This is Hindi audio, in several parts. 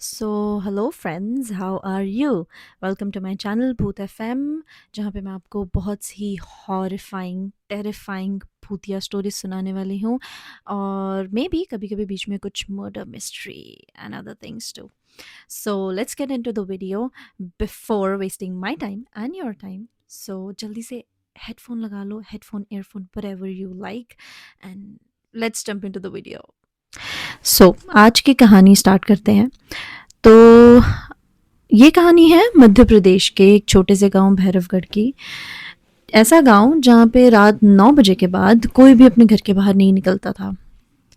So hello friends, how are you? Welcome to my channel भूत एफएम, जहाँ पे मैं आपको बहुत ही हॉरिफाइंग टेरिफाइंग भूतिया स्टोरीज सुनाने वाली हूँ, और मे बी कभी कभी बीच में कुछ murder mystery and other things too. So let's get into the video before wasting my time and your time. So जल्दी से हेडफोन लगा लो, headphone earphone whatever you like, and let's jump into the video. So आज की कहानी स्टार्ट करते हैं. तो ये कहानी है मध्य प्रदेश के एक छोटे से गांव भैरवगढ़ की. ऐसा गांव जहाँ पे रात 9 बजे के बाद कोई भी अपने घर के बाहर नहीं निकलता था.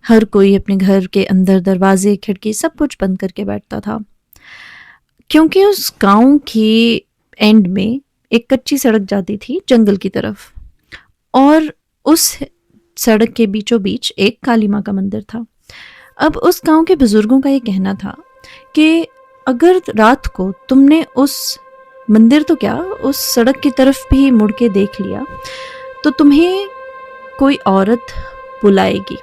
हर कोई अपने घर के अंदर दरवाजे खिड़की सब कुछ बंद करके बैठता था, क्योंकि उस गांव की एंड में एक कच्ची सड़क जाती थी जंगल की तरफ, और उस सड़क के बीचों बीच एक काली माँ का मंदिर था. अब उस गांव के बुजुर्गों का ये कहना था कि अगर रात को तुमने उस मंदिर तो क्या उस सड़क की तरफ भी मुड़ के देख लिया तो तुम्हें कोई औरत बुलाएगी,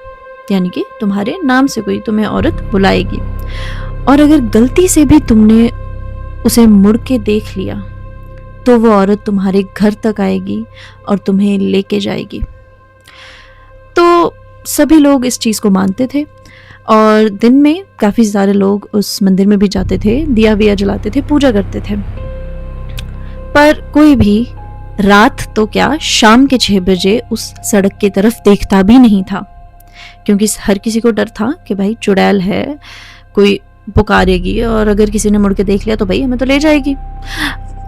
यानी कि तुम्हारे नाम से कोई तुम्हें औरत बुलाएगी. और अगर गलती से भी तुमने उसे मुड़ के देख लिया तो वो औरत तुम्हारे घर तक आएगी और तुम्हें लेके जाएगी. तो सभी लोग इस चीज़ को मानते थे, और दिन में काफ़ी सारे लोग उस मंदिर में भी जाते थे, दिया विया जलाते थे, पूजा करते थे. पर कोई भी रात तो क्या शाम के 6 बजे उस सड़क की तरफ देखता भी नहीं था, क्योंकि हर किसी को डर था कि भाई चुड़ैल है, कोई पुकारेगी और अगर किसी ने मुड़ के देख लिया तो भाई हमें तो ले जाएगी.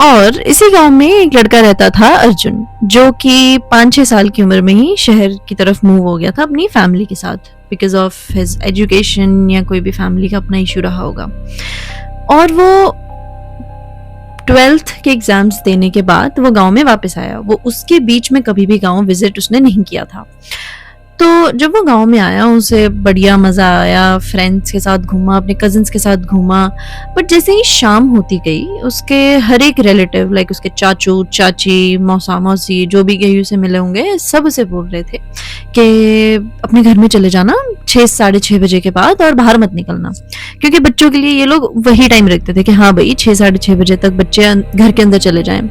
और इसी गांव में एक लड़का रहता था अर्जुन, जो कि 5-6 साल की उम्र में ही शहर की तरफ मूव हो गया था अपनी फैमिली के साथ, बिकॉज ऑफ हिज एजुकेशन या कोई भी फैमिली का अपना इशू रहा होगा. और वो 12th के एग्जाम्स देने के बाद वो गांव में वापस आया. वो उसके बीच में कभी भी गांव विजिट उसने नहीं किया था. तो जब वो गांव में आया उसे बढ़िया मज़ा आया, फ्रेंड्स के साथ घूमा, अपने कजिन्स के साथ घूमा. बट जैसे ही शाम होती गई उसके हर एक रिलेटिव, लाइक उसके चाचू चाची मौसा मौसी जो भी गई उसे मिले होंगे, सब उसे बोल रहे थे कि अपने घर में चले जाना 6-6:30 बजे के बाद और बाहर मत निकलना, क्योंकि बच्चों के लिए ये लोग वही टाइम रखते थे कि हाँ भाई 6-6:30 बजे तक बच्चे घर के अंदर चले जाएं.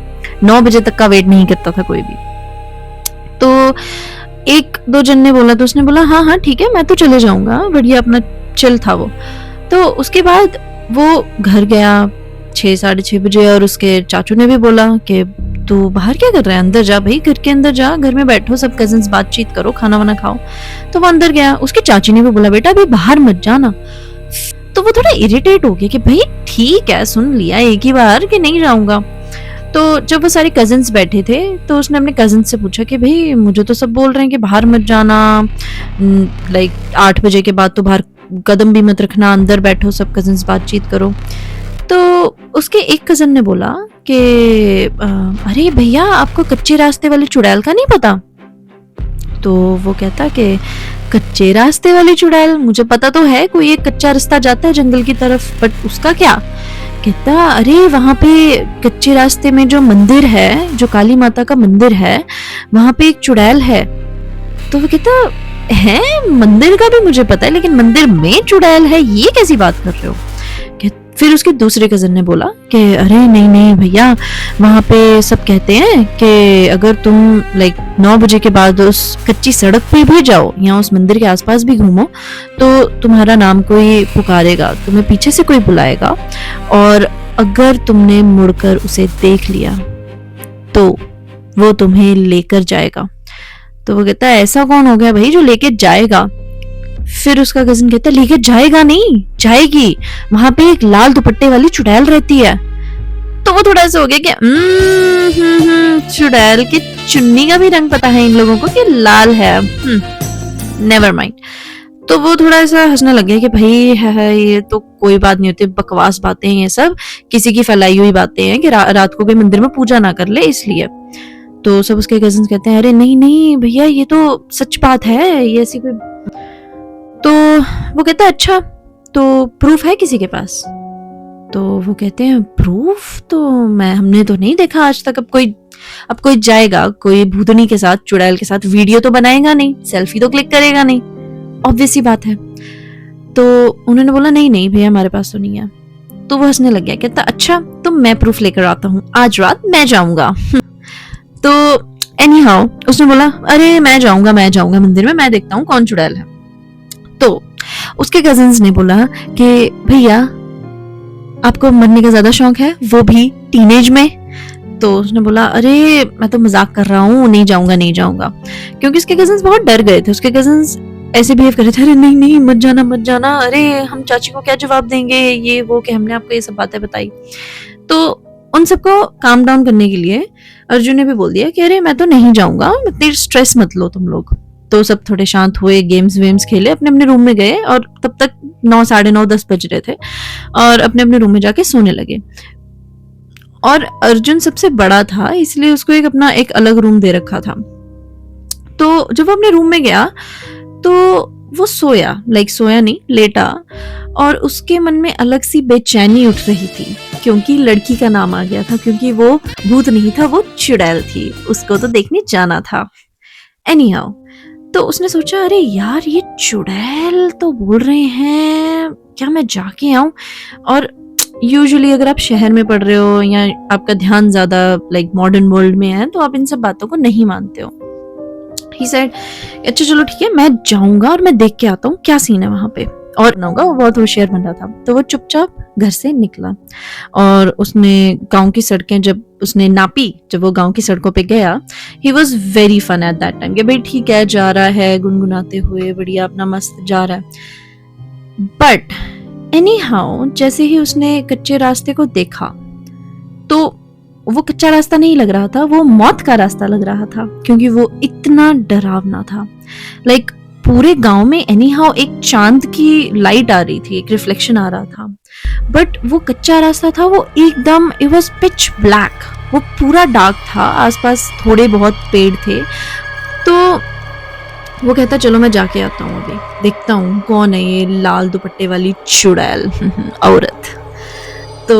9 बजे तक का वेट नहीं करता था कोई भी. तो एक दो जन ने बोला तो उसने बोला हाँ हाँ ठीक है, मैं तो चले जाऊंगा, बढ़िया अपना चिल था वो. तो उसके बाद वो घर गया 6-6:30 बजे, और उसके चाचू ने भी बोला कि तू बाहर क्या कर रहा है, अंदर जा भाई, घर के अंदर जा, घर में बैठो सब कजिन्स, बातचीत करो, खाना वाना खाओ. तो वो अंदर गया. उसकी चाची ने भी बोला बेटा अभी बाहर मत जाना. तो वो थोड़ा इरिटेट हो गया कि भाई ठीक है, सुन लिया एक ही बार कि नहीं जाऊंगा. तो जब वो सारे कजिन्स बैठे थे तो उसने अपने कजिन से पूछा कि भाई मुझे तो सब बोल रहे हैं कि बाहर मत जाना, लाइक 8 बजे के बाद तो बाहर कदम भी मत रखना, अंदर बैठो सब कजिन्स बातचीत करो. तो उसके एक कजिन ने बोला कि अरे भैया आपको कच्चे रास्ते वाली चुड़ैल का नहीं पता? तो वो कहता कि कच्चे रास्ते वाली चुड़ैल, मुझे पता तो है कोई एक कच्चा रास्ता जाता है जंगल की तरफ, बट उसका क्या? कहता अरे वहाँ पे कच्चे रास्ते में जो मंदिर है, जो काली माता का मंदिर है, वहाँ पे एक चुड़ैल है. तो वो कहता है मंदिर का भी मुझे पता है, लेकिन मंदिर में चुड़ैल है ये कैसी बात कर रहे हो? फिर उसके दूसरे कजन ने बोला कि अरे नहीं नहीं भैया, वहाँ पे सब कहते हैं कि अगर तुम लाइक 9 बजे के बाद उस कच्ची सड़क पे भी जाओ या उस मंदिर के आसपास भी घूमो तो तुम्हारा नाम कोई पुकारेगा, तुम्हें पीछे से कोई बुलाएगा, और अगर तुमने मुड़कर उसे देख लिया तो वो तुम्हें लेकर जाएगा. तो वो कहता है ऐसा कौन हो गया भाई जो लेके जाएगा? फिर उसका कजिन कहता है लेके जाएगा नहीं, जाएगी, वहां पे एक लाल दुपट्टे वाली चुड़ैल रहती है. तो वो थोड़ा सा हो गया कि चुड़ैल की चुन्नी का भी रंग पता है इन लोगों को कि लाल है, नेवर माइंड. तो वो थोड़ा सा हंसने लग गया कि भाई है ये तो कोई बात नहीं होती, बकवास बातें हैं ये सब, किसी की फैलाई हुई बातें हैं कि रात को कोई मंदिर में पूजा ना कर ले इसलिए. तो सब उसके कजिन्स कहते हैं अरे नहीं नहीं भैया ये तो सच बात है, ये ऐसी कोई. तो वो कहता है अच्छा तो प्रूफ है किसी के पास? तो वो कहते हैं प्रूफ तो हमने तो नहीं देखा आज तक. अब कोई जाएगा कोई भूतनी के साथ, चुड़ैल के साथ वीडियो तो बनाएगा नहीं, सेल्फी तो क्लिक करेगा नहीं, ऑब्वियस सी बात है. तो उन्होंने बोला नहीं नहीं भैया हमारे पास तो नहीं है. तो वो हंसने लग गया, कहता अच्छा तो मैं प्रूफ लेकर आता हूँ, आज रात मैं जाऊंगा। तो एनी हाउ उसने बोला अरे मैं जाऊंगा मंदिर में, मैं देखता हूँ कौन चुड़ैल है। तो उसके कजिन्स ने बोला कि भैया आपको मरने का ज्यादा शौक है, वो भी टीनेज में। तो उसने बोला अरे मैं तो मजाक कर रहा हूँ, नहीं जाऊंगा, क्योंकि उसके कजिन्स बहुत डर गए थे। उसके कजिन्स ऐसे बिहेव कर रहे थे, अरे नहीं मत जाना, अरे हम चाची को क्या जवाब देंगे, ये वो कि हमने आपको ये सब बातें बताई। तो उन सबको काम डाउन करने के लिए अर्जुन ने भी बोल दिया कि अरे मैं तो नहीं जाऊंगा, इतनी स्ट्रेस मत लो तुम लोग। तो सब थोड़े शांत हुए, गेम्स वेम्स खेले, अपने अपने रूम में गए, और तब तक 9, साढ़े 9, 10 बज रहे थे, और अपने अपने रूम में जाके सोने लगे। और अर्जुन सबसे बड़ा था, इसलिए उसको अपना एक अलग रूम दे रखा था। तो जब वो अपने रूम में गया तो वो सोया नहीं, लेटा, और उसके मन में अलग सी बेचैनी उठ रही थी, क्योंकि लड़की का नाम आ गया था, क्योंकि वो भूत नहीं था, वो चुड़ैल थी, उसको तो देखने जाना था। एनी हाउ तो उसने सोचा अरे यार ये चुड़ैल तो बोल रहे हैं, क्या मैं जाके आऊं। और यूजुअली अगर आप शहर में पढ़ रहे हो या आपका ध्यान ज्यादा मॉडर्न वर्ल्ड में है, तो आप इन सब बातों को नहीं मानते हो। ही सेड अच्छा चलो ठीक है, मैं जाऊंगा और मैं देख के आता हूँ क्या सीन है वहां पे। और नाऊंगा, वो बहुत होशियार बन रहा था, तो वो चुपचाप घर से निकला, और उसने गांव की सड़कें जब उसने नापी, जब वो गांव की सड़कों पे गया, he was very fun at that time, कि भाई ठीक है जा रहा है गुनगुनाते हुए, बढ़िया अपना मस्त जा रहा है। बट एनी हाउ जैसे ही उसने कच्चे रास्ते को देखा, तो वो कच्चा रास्ता नहीं लग रहा था, वो मौत का रास्ता लग रहा था, क्योंकि वो इतना डरावना था। पूरे गांव में एनी हाउ एक चांद की लाइट आ रही थी, एक रिफ्लेक्शन आ रहा था, बट वो कच्चा रास्ता था, वो एकदम इट वाज पिच ब्लैक, वो पूरा डार्क था, आसपास थोड़े बहुत पेड़ थे। तो वो कहता चलो मैं जाके आता हूँ, अभी देखता हूँ कौन है ये लाल दुपट्टे वाली चुड़ैल औरत। तो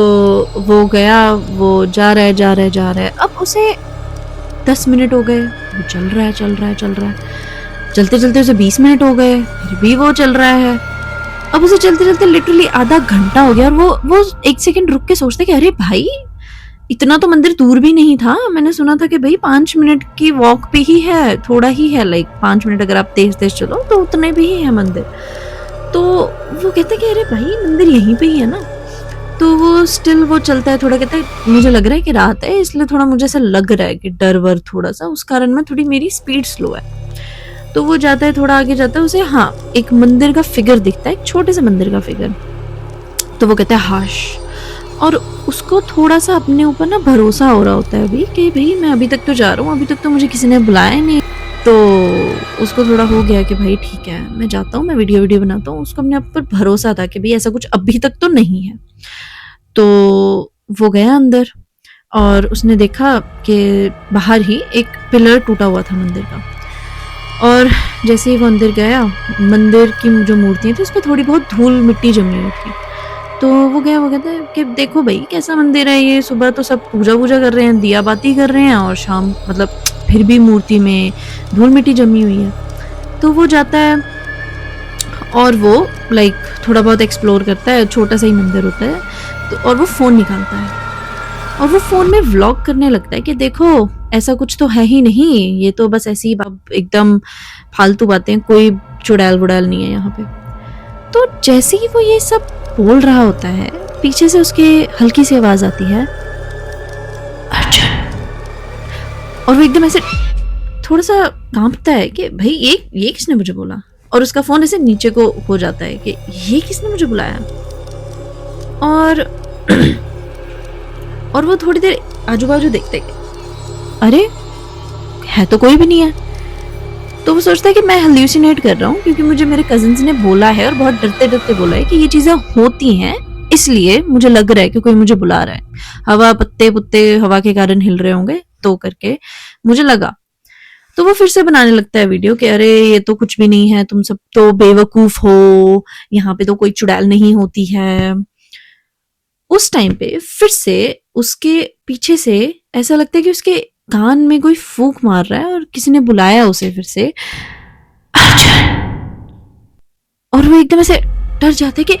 वो गया, वो जा रहा है, अब उसे 10 मिनट हो गए, वो चल रहा है, चलते चलते उसे 20 मिनट हो गए, फिर भी वो चल रहा है। अब उसे चलते चलते लिटरली आधा घंटा हो गया, और वो एक सेकंड रुक के सोचते कि अरे भाई इतना तो मंदिर दूर भी नहीं था, मैंने सुना था कि भाई 5 मिनट की वॉक पे ही है, थोड़ा ही है, 5 मिनट अगर आप तेज तेज चलो तो उतने भी ही है मंदिर। तो वो कहते कि अरे भाई मंदिर यहीं पे ही है ना। तो वो स्टिल वो चलता है, थोड़ा कहता है मुझे लग रहा है कि रात है, इसलिए थोड़ा मुझे ऐसा लग रहा है कि डर वर थोड़ा सा, उस कारण में थोड़ी मेरी स्पीड स्लो है। तो वो जाता है, थोड़ा आगे जाता है, उसे एक मंदिर का फिगर दिखता है, एक छोटे से मंदिर का फिगर। तो वो कहता है हाश, और उसको थोड़ा सा अपने ऊपर ना भरोसा हो रहा होता है अभी कि भाई मैं अभी तक तो जा रहा हूँ, अभी तक तो मुझे किसी ने बुलाया नहीं। तो उसको थोड़ा हो गया कि भाई ठीक है मैं जाता हूँ, मैं वीडियो बनाता हूँ। उसको अपने आप पर भरोसा था कि भाई ऐसा कुछ अभी तक तो नहीं है। तो वो गया अंदर, और उसने देखा कि बाहर ही एक पिलर टूटा हुआ था मंदिर का। और जैसे ही वो अंदर गया, मंदिर की जो मूर्तियाँ थी उस पर थोड़ी बहुत धूल मिट्टी जमी हुई थी। तो वो गया, वो कहता है कि देखो भाई कैसा मंदिर है ये, सुबह तो सब पूजा कर रहे हैं, दिया बाती कर रहे हैं, और शाम फिर भी मूर्ति में धूल मिट्टी जमी हुई है। तो वो जाता है और वो थोड़ा बहुत एक्सप्लोर करता है, छोटा सा ही मंदिर होता है। तो और वो फ़ोन निकालता है, और वो फ़ोन में व्लॉग करने लगता है कि देखो ऐसा कुछ तो है ही नहीं, ये तो बस ऐसी ही एकदम फालतू बातें, कोई चुड़ैल वुड़ैल नहीं है यहाँ पे। तो जैसे ही वो ये सब बोल रहा होता है, पीछे से उसके हल्की सी आवाज आती है और वो एकदम ऐसे थोड़ा सा कांपता है कि भाई ये किसने मुझे बोला, और उसका फोन ऐसे नीचे को हो जाता है कि ये किसने मुझे बुलाया। और वो थोड़ी देर आजू बाजू देखते हैं, अरे है तो कोई भी नहीं है। तो वो सोचता है कि मैं हेल्यूसिनेट कर रहा हूँ, क्योंकि मुझे मेरे कजिन्स ने बोला है और बहुत डरते डरते बोला है कि ये चीजें होती हैं, इसलिए मुझे लग रहा है कि कोई मुझे बुला रहा है। हवा पत्ते पुत्ते हवा के कारण हिल रहे होंगे, तो करके मुझे लगा। तो वो फिर से बनाने लगता है वीडियो कि अरे ये तो कुछ भी नहीं है, तुम सब तो बेवकूफ हो, यहाँ पे तो कोई चुड़ैल नहीं होती है। उस टाइम पे फिर से उसके पीछे से ऐसा लगता है कि उसके कान में कोई फूंक मार रहा है और किसी ने बुलाया उसे फिर से। और वो एकदम ऐसे डर जाते कि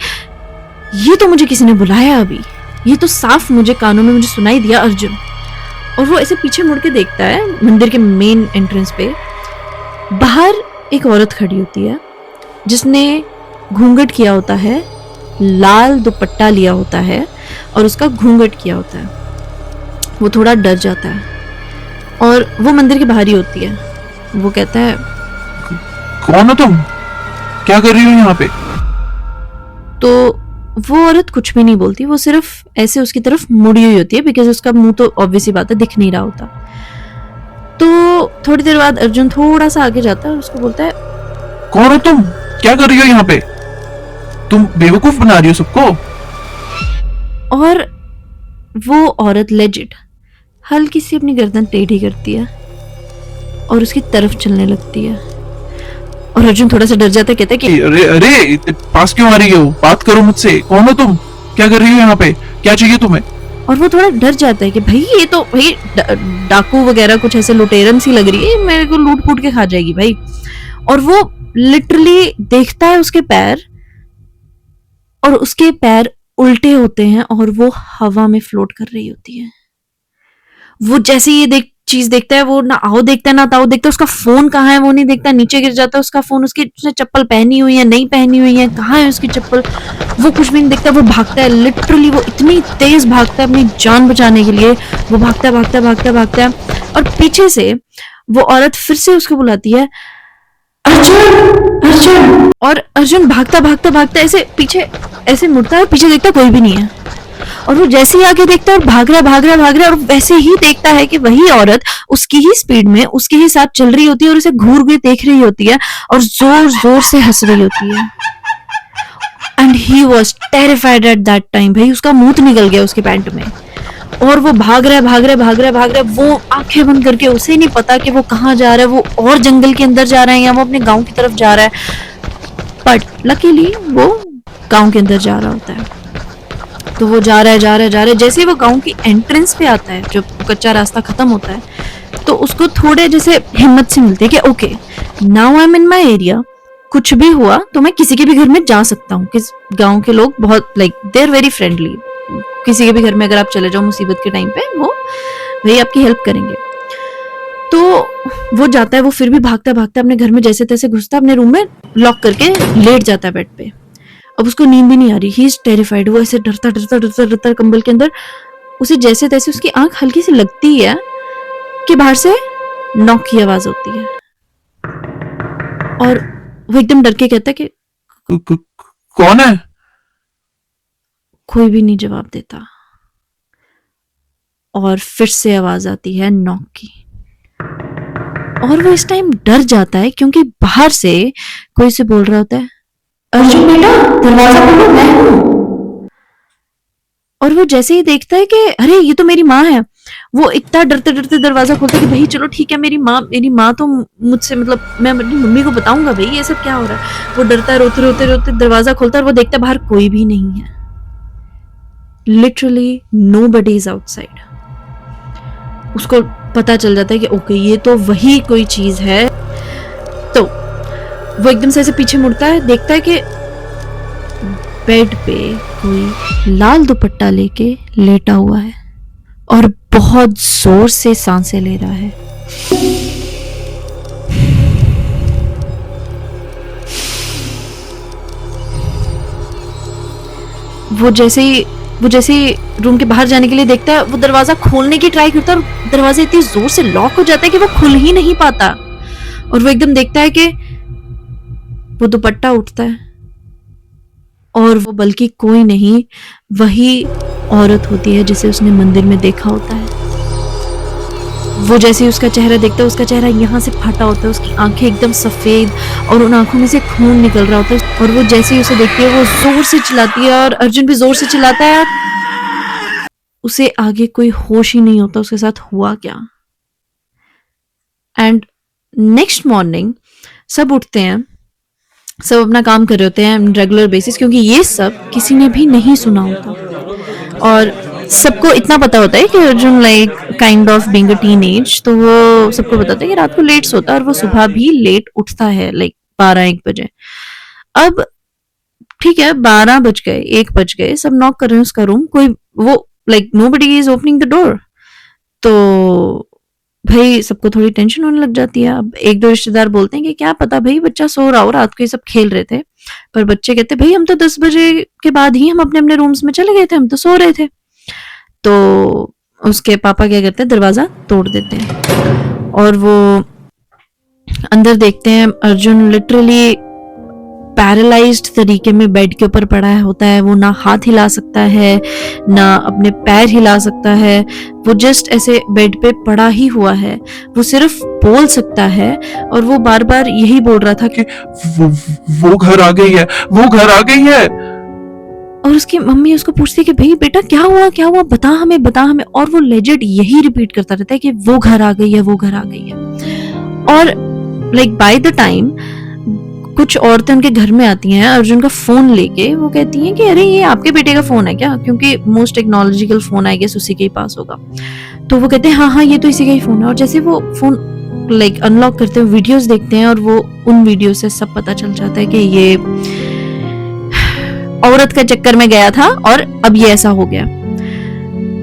ये तो मुझे किसी ने बुलाया अभी, ये तो साफ मुझे कानों में मुझे सुनाई दिया अर्जुन। और वो ऐसे पीछे मुड़ के देखता है मंदिर के मेन एंट्रेंस पे, बाहर एक औरत खड़ी होती है जिसने घूंघट किया होता है, लाल दुपट्टा लिया होता है और उसका घूंघट किया होता है। वो थोड़ा डर जाता है और वो मंदिर के बाहर ही होती है। वो कहता है, कौन हो तुम, क्या कर रही हो यहाँ पे? तो वो औरत कुछ भी नहीं बोलती, वो सिर्फ ऐसे उसकी तरफ मुड़ी हुई होती है बिकॉज उसका मुंह तो ऑब्वियसली बात है दिख नहीं रहा होता। तो थोड़ी देर बाद अर्जुन थोड़ा सा आगे जाता है और उसको बोलता है, कौन हो तुम, क्या कर रही हो यहाँ पे? तुम बेवकूफ बना रही हो सबको। और वो औरत लेजिट हल्की सी अपनी गर्दन टेढ़ी करती है और उसकी तरफ चलने लगती है। और अर्जुन थोड़ा सा डर जाता है, कहता है कि अरे अरे, पास क्यों आ रही हो? बात करो मुझसे, कौन हो तुम, क्या कर रही हो यहाँ पे, क्या चाहिए तुम्हें? और वो थोड़ा डर जाता है कि भाई ये तो भाई डाकू वगैरह कुछ ऐसे लुटेरन सी लग रही है, मेरे को लूट फूट के खा जाएगी भाई। और वो लिटरली देखता है उसके पैर, और उसके पैर उल्टे होते हैं और वो हवा में फ्लोट कर रही होती है। वो जैसे ये चीज देखता है, वो ना आओ देखता है ना ताओ देखता है, उसका फोन कहाँ है वो नहीं देखता, नीचे गिर जाता है उसका फोन, उसने चप्पल पहनी हुई है नहीं पहनी हुई है, कहाँ है उसकी चप्पल, वो कुछ भी नहीं देखता। वो भागता है, लिटरली वो इतनी तेज भागता है अपनी जान बचाने के लिए। वो भागता है भागता है भागता है भागता है और पीछे से वो औरत फिर से उसको बुलाती है, अर्जुन अर्जुन। और अर्जुन भागता भागता भागता ऐसे पीछे ऐसे मुड़ता है, पीछे देखता कोई भी नहीं है। और वो जैसे ही आगे देखता है और भाग रहा भाग रहा भाग रहा, और वैसे ही देखता है कि वही औरत उसकी ही स्पीड में उसके ही साथ चल रही होती है और उसे घूर के देख रही होती है और जोर जोर से हंस रही होती है। And he was terrified eight that time. भाई उसका मुंह निकल गया उसके पैंट में, और वो भाग रहा है भाग रहा है भाग रहा है भाग रहा है। वो आंखें बंद करके, उसे नहीं पता कि वो कहाँ जा रहा है, वो और जंगल के अंदर जा रहा है या वो अपने गांव की तरफ जा रहा है। बट लकीली वो गांव के अंदर जा रहा होता है। तो वो जा रहा है जा रहा है जा रहा है, जैसे ही वो गांव की एंट्रेंस पे आता है, जब कच्चा रास्ता खत्म होता है, तो उसको थोड़े जैसे हिम्मत से मिलती है कि okay now I am in my area, कुछ भी हुआ तो मैं किसी के भी घर में जा सकता हूँ। किस गांव के लोग बहुत like they are very friendly, किसी के भी घर में अगर आप चले जाओ मुसीबत के टाइम पे वो भाई आपकी हेल्प करेंगे। तो वो जाता है, वो फिर भी भागता भागता अपने घर में जैसे तैसे घुसता, अपने रूम में लॉक करके लेट जाता है बेड पे। अब उसको नींद भी नहीं आ रही, ही इज टेरिफाइड। वो ऐसे डरता डरता डरता डरता कंबल के अंदर, उसे जैसे तैसे उसकी आंख हल्की सी लगती है कि बाहर से नॉक की आवाज होती है। और वो एकदम डर के कहता है कि कौन है? कोई भी नहीं जवाब देता। और फिर से आवाज आती है नॉक की, और वो इस टाइम डर जाता है क्योंकि बाहर से कोई से बोल रहा होता है, अर्जुन बेटा दरवाजा खोलो मैं हूं। और वो जैसे ही देखता है कि अरे ये तो मेरी माँ है, वो इतना डरते डरते दरवाजा खोलता है कि भाई चलो ठीक है, मेरी माँ तो मुझसे, मतलब मैं अपनी मम्मी को बताऊंगा भाई ये सब क्या हो रहा है। वो डरता है, रोते रोते रोते दरवाजा खोलता है और वो देखता है बाहर कोई भी नहीं है, लिटरली नोबडी इज आउटसाइड। उसको पता चल जाता है कि ओके ये तो वही कोई चीज है। तो वो एकदम से ऐसे पीछे मुड़ता है, देखता है कि बेड पे कोई लाल दुपट्टा लेके लेटा हुआ है और बहुत जोर से सांसें ले रहा है। वो जैसे ही रूम के बाहर जाने के लिए देखता है, वो दरवाजा खोलने की ट्राई करता है और दरवाजा इतनी जोर से लॉक हो जाता है कि वो खुल ही नहीं पाता। और वो एकदम देखता है कि वो दुपट्टा उठता है और वो बल्कि कोई नहीं, वही औरत होती है जिसे उसने मंदिर में देखा होता है। वो जैसे ही उसका चेहरा देखता है, उसका चेहरा यहाँ से फटा होता है, उसकी आंखें एकदम सफेद और उन आंखों में से खून निकल रहा होता है। और वो जैसे ही उसे देखती है वो जोर से चिल्लाती है और अर्जुन भी जोर से चिल्लाता है। उसे आगे कोई होश ही नहीं होता उसके साथ हुआ क्या। एंड नेक्स्ट मॉर्निंग सब उठते हैं, सब अपना काम कर रहे होते हैं रेगुलर बेसिस, क्योंकि ये सब किसी ने भी नहीं सुना होता। और सबको इतना पता होता है कि Arjun like kind of being a teenage, तो वो सबको बताता है कि रात को लेट सोता है और वो सुबह भी लेट उठता है, लाइक 12-1 बजे। अब ठीक है, 12 बज गए, 1 बज गए, सब नॉक कर रहे हैं उसका रूम, कोई वो like nobody is opening the door. तो भाई सबको थोड़ी टेंशन होने लग जाती है। अब एक दो रिश्तेदार बोलते हैं कि क्या पता भाई बच्चा सो रहा हो, रात को ये सब खेल रहे थे। पर बच्चे कहते भाई हम तो 10 बजे के बाद ही हम अपने अपने रूम्स में चले गए थे, हम तो सो रहे थे। तो उसके पापा क्या करते हैं, दरवाजा तोड़ देते हैं और वो अंदर देखते हैं अर्जुन लिटरली पैरालाइज्ड तरीके में बेड के ऊपर पड़ा होता है। वो ना हाथ हिला सकता है, ना अपने पैर हिला सकता है, वो जस्ट ऐसे बेड पे पड़ा ही हुआ है। वो सिर्फ बोल सकता है और वो बार बार यही बोल रहा था कि वो वो घर आ गई है, वो घर आ गई है। और उसकी मम्मी उसको पूछती है कि भाई बेटा क्या हुआ, बता हमें, बता हमें। और वो लेजिट यही रिपीट करता रहता है कि वो घर आ गई है, वो घर आ गई है। और लाइक बाय द टाइम कुछ औरतें उनके घर में आती हैं अर्जुन का फोन लेके, वो कहती हैं कि अरे ये आपके बेटे का फोन है क्या, क्योंकि most technological phone I guess उसी के ही पास होगा। तो वो कहते हैं हाँ हाँ ये तो इसी का ही फोन है। और जैसे वो फोन लाइक अनलॉक करते हैं, वीडियोस देखते हैं और वो उन वीडियो से सब पता चल जाता है कि ये औरत का चक्कर में गया था और अब ये ऐसा हो गया।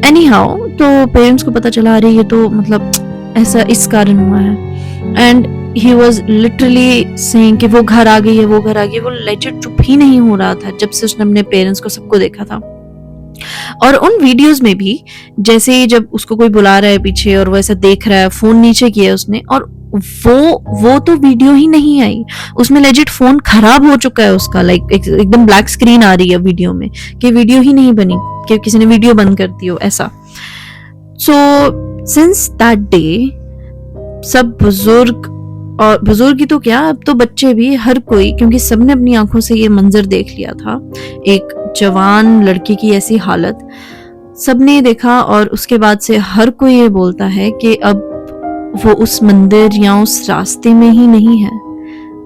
एनी हाउ तो पेरेंट्स को पता चला अरे ये तो मतलब ऐसा इस कारण हुआ है। And he was literally saying कि वो घर आ गई है, वो घर आ गई है। वो लेजिट चुप ही नहीं हो रहा था जब से उसने अपने पेरेंट्स को सबको देखा था। और उन वीडियोस में भी जैसे ही जब उसको कोई बुला रहा है पीछे और वो ऐसा देख रहा है, फोन नीचे किया उसने और वो तो वीडियो ही नहीं आई, उसमें लेजिट फोन खराब हो चुका है उसका, लाइक एकदम ब्लैक स्क्रीन आ रही है वीडियो में कि वीडियो ही नहीं बनी, कि किसी ने वीडियो बंद कर दी हो ऐसा। सो सिंस दैट डे सब बुजुर्ग, और बुजुर्ग ही तो क्या अब तो बच्चे भी, हर कोई, क्योंकि सबने अपनी आंखों से ये मंजर देख लिया था, एक जवान लड़की की ऐसी हालत सबने देखा। और उसके बाद से हर कोई ये बोलता है कि अब वो उस मंदिर या उस रास्ते में ही नहीं है,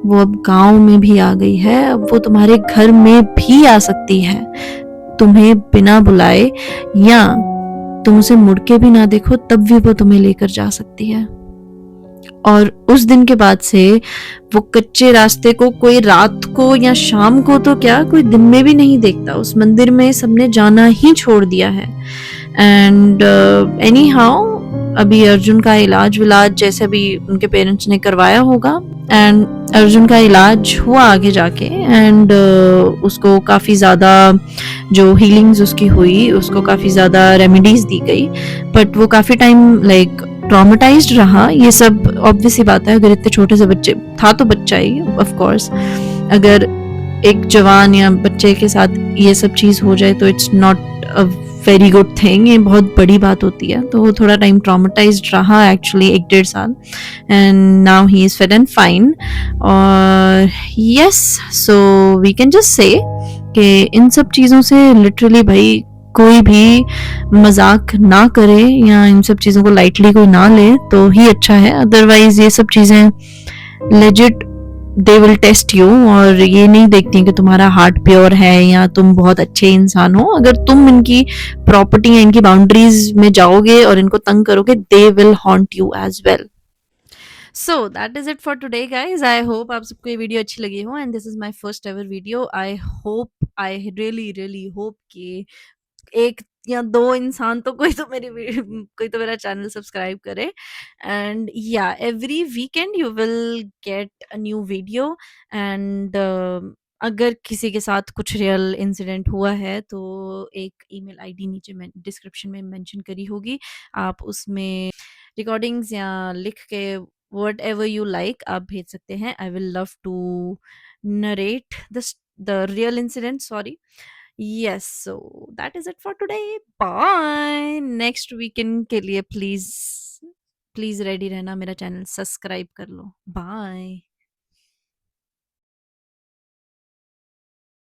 वो अब गांव में भी आ गई है, अब वो तुम्हारे घर में भी आ सकती है, तुम्हें बिना बुलाए, या तुम उसे मुड़ के भी ना देखो तब भी वो तुम्हें लेकर जा सकती है। और उस दिन के बाद से वो कच्चे रास्ते को कोई रात को या शाम को तो क्या कोई दिन में भी नहीं देखता, उस मंदिर में सबने जाना ही छोड़ दिया है। एंड एनी हाउ अभी अर्जुन का इलाज विलाज जैसे भी उनके पेरेंट्स ने करवाया होगा, एंड अर्जुन का इलाज हुआ आगे जाके। एंड उसको काफ़ी ज़्यादा जो हीलिंग्स उसकी हुई, उसको काफ़ी ज़्यादा रेमेडीज दी गई, बट वो काफ़ी टाइम लाइक ट्रॉमेटाइज्ड रहा। ये सब ऑब्वियस ही बात है, अगर इतने छोटे से बच्चे, था तो बच्चा ही ऑफ कोर्स, अगर एक जवान या बच्चे के साथ ये सब चीज़ हो जाए तो it's not a very good thing, ये बहुत बड़ी बात होती है। तो वो थोड़ा टाइम ट्रॉमेटाइज्ड रहा एक्चुअली, 1-1.5 साल, and now he is fit and fine. और yes, so we can just say कि इन सब चीज़ों से लिटरली भाई कोई भी मजाक ना करे या इन सब चीज़ों को लाइटली कोई ना ले तो ही अच्छा है। अदरवाइज ये सब चीज़ें legit they will test you, और ये नहीं देखती कि तुम्हारा हार्ट प्योर है या तुम बहुत अच्छे इंसान हो। अगर तुम इनकी प्रॉपर्टी या इनकी बाउंड्रीज में जाओगे और इनको तंग करोगे, they will haunt you as well. So that is it for today guys. I hope आप सबको ये वीडियो अच्छी लगी हो, and this is my first ever video. I hope, I really really hope कि एक या दो इंसान तो कोई तो मेरा चैनल सब्सक्राइब करे। एंड या every weekend you will get a new video. And अगर किसी के साथ कुछ रियल इंसिडेंट हुआ है तो एक ईमेल आईडी नीचे मैं डिस्क्रिप्शन में मेंशन करी होगी, आप उसमें रिकॉर्डिंग्स या लिख के वट एवर यू लाइक आप भेज सकते हैं। I will love to narrate the real incident, sorry. Yes, so that is it for today. Bye. Next weekend के लिए प्लीज प्लीज रेडी रहना, मेरा चैनल सब्सक्राइब कर लो। बाय।